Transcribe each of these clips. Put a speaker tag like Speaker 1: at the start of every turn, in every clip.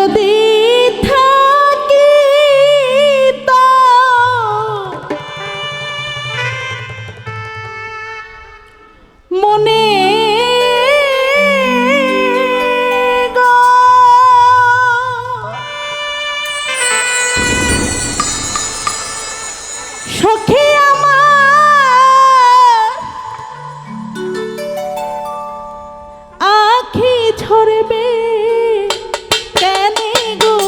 Speaker 1: যদি থাকি তো মনে গো সখী আমার আখি ঝরবে কেনে গো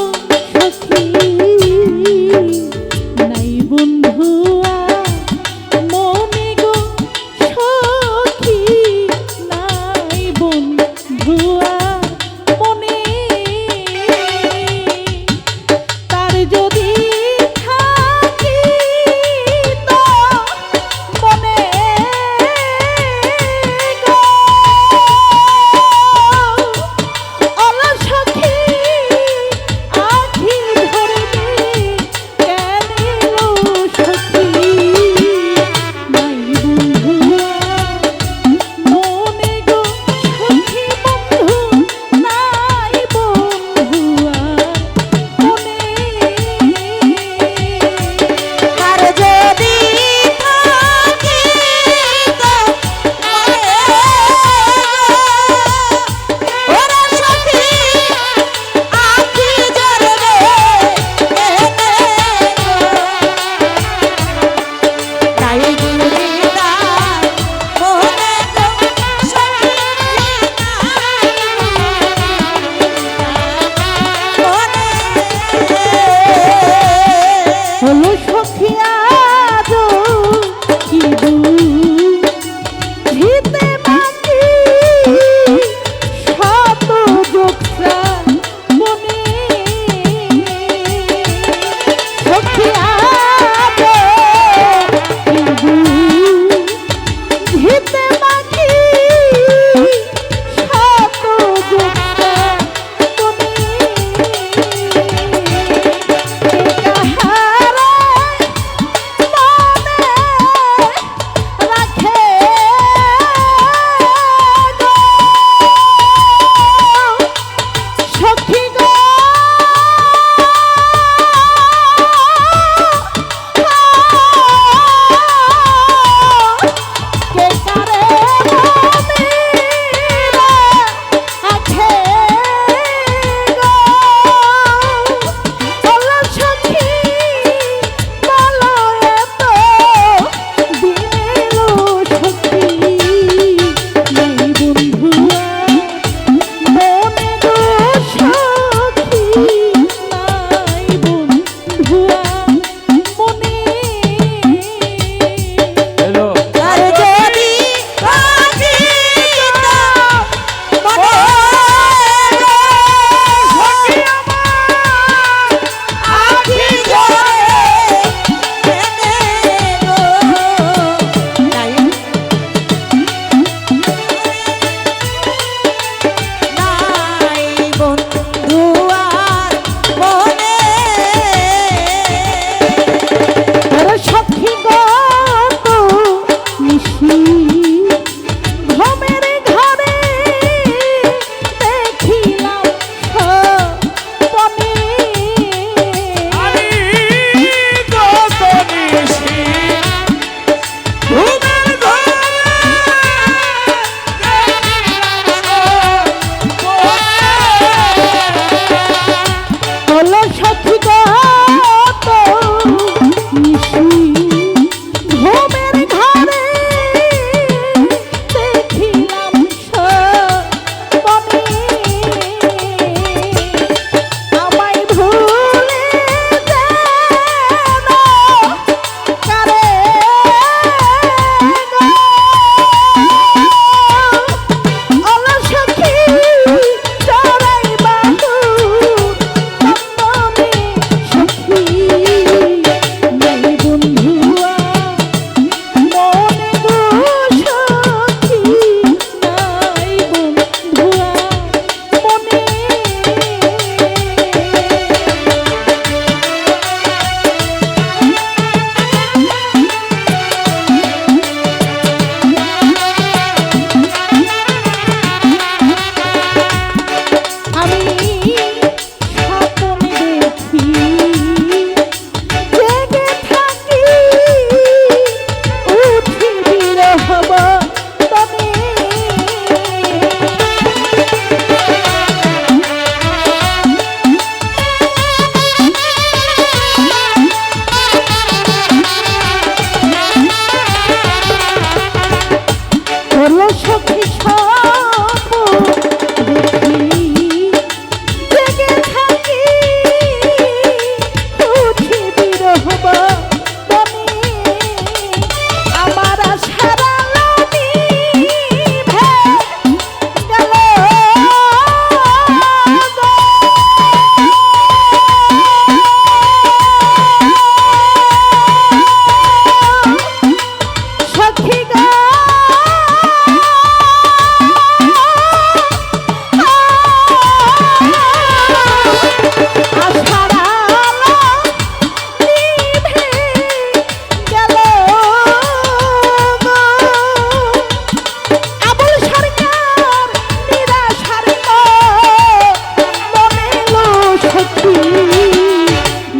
Speaker 1: সখী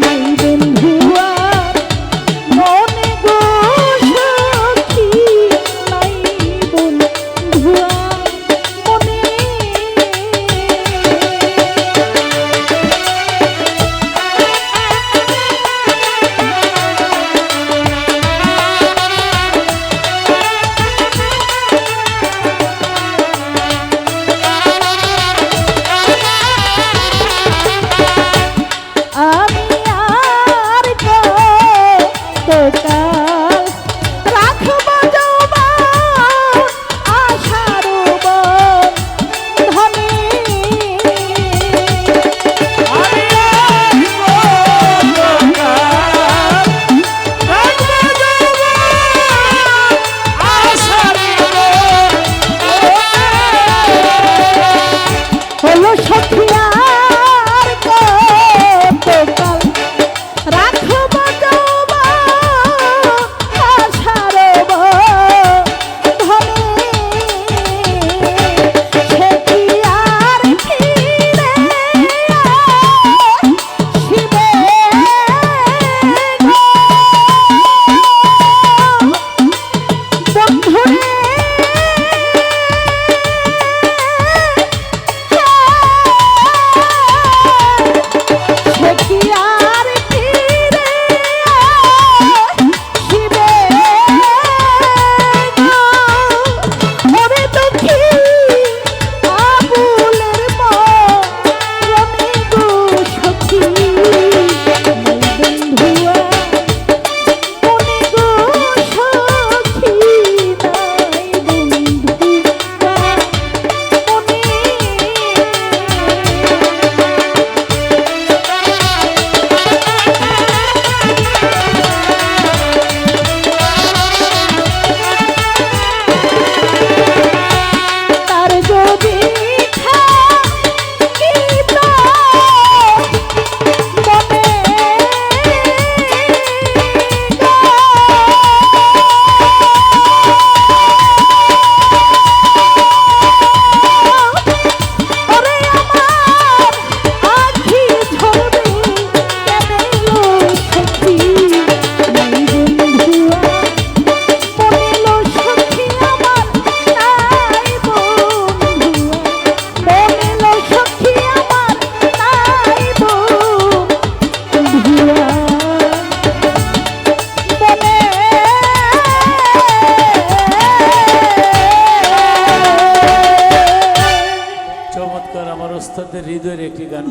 Speaker 1: নাই বন্ধু আর মনে গো সখী নাই বন্ধু আর মনে। আমি আর কতকাল রাখব যৌবন আশার বন্ধনে। হলো সখী আর কতকাল রাখব যৌবন আশার বন্ধনে। সে কি আর ফিরে আসিবে গো বন্ধুরে। সে কি আর ফিরে আসিবে গো ওরে দুঃখী আবুলের মরণে গো সখী নাই বন্ধু আর মনে গো সখী নাই বন্ধু আর মনে। তার যদি থাকিত মনে গো ওরে আমার আখি ঝরবে কেনে লো সখী নাই বন্ধু আর মনে লো সখী আমার নাই বন্ধু আর মনে লো সখী আমার নাই বন্ধু আর মনে।
Speaker 2: চমৎকার, আমার ওস্তাদের হৃদয়ের একটি গান।